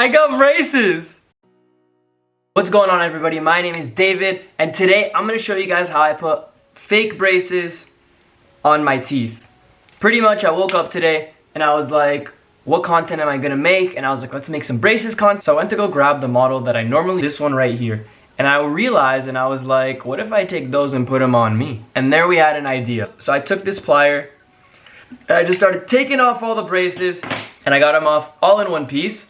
I got braces! What's going on, everybody? My name is David, and today I'm going to show you guys how I put fake braces on my teeth. Pretty much, I woke up today and I was like, what content am I going to make? And I was like, let's make some braces content. So I went to go grab the model that I normally, this one right here. And I realized, and I was like, what if I take those and put them on me? And there we had an idea. So I took this plier, and I just started taking off all the braces, and I got them off all in one piece.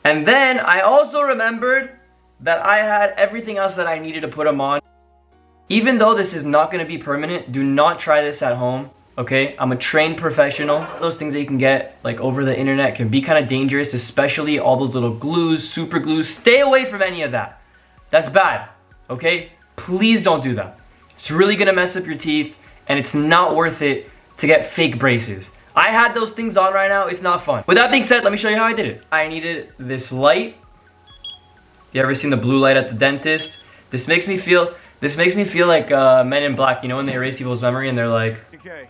And then I also remembered that I had everything else that I needed to put them on. Even though this is not going to be permanent, do not try this at home, okay? I'm a trained professional. Those things that you can get like over the internet can be kind of dangerous, especially all those little glues, super glues. Stay away from any of that. That's bad, okay? Please don't do that. It's really going to mess up your teeth, and it's not worth it to get fake braces. I had those things on right now. It's not fun. With that being said, let me show you how I did it. I needed this light. You ever seen the blue light at the dentist? This makes me feel like Men in Black, you know, when they erase people's memory and they're like, okay,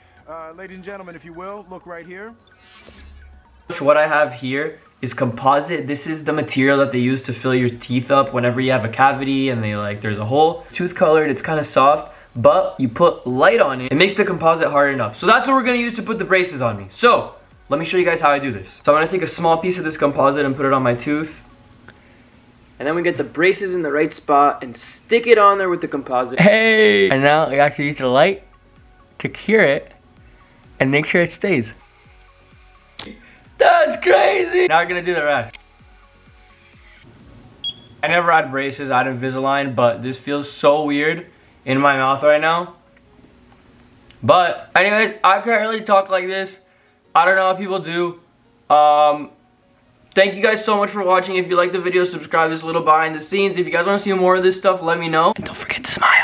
ladies and gentlemen, if you will, look right here. What I have here is composite. This is the material that they use to fill your teeth up whenever you have a cavity and there's a hole. Tooth colored, it's kind of soft, but you put light on it, it makes the composite harden up. So that's what we're gonna use to put the braces on me. So let me show you guys how I do this. So I'm gonna take a small piece of this composite and put it on my tooth. And then we get the braces in the right spot and stick it on there with the composite. Hey! And now I actually use the light to cure it and make sure it stays. That's crazy! Now we're gonna do the rest. I never had braces, I had Invisalign, but this feels so weird in my mouth right now. But anyways, I can't really talk like this. I don't know how people do. Thank you guys so much for watching. If you like the video, subscribe. This little behind the scenes. If you guys want to see more of this stuff, let me know. And don't forget to smile.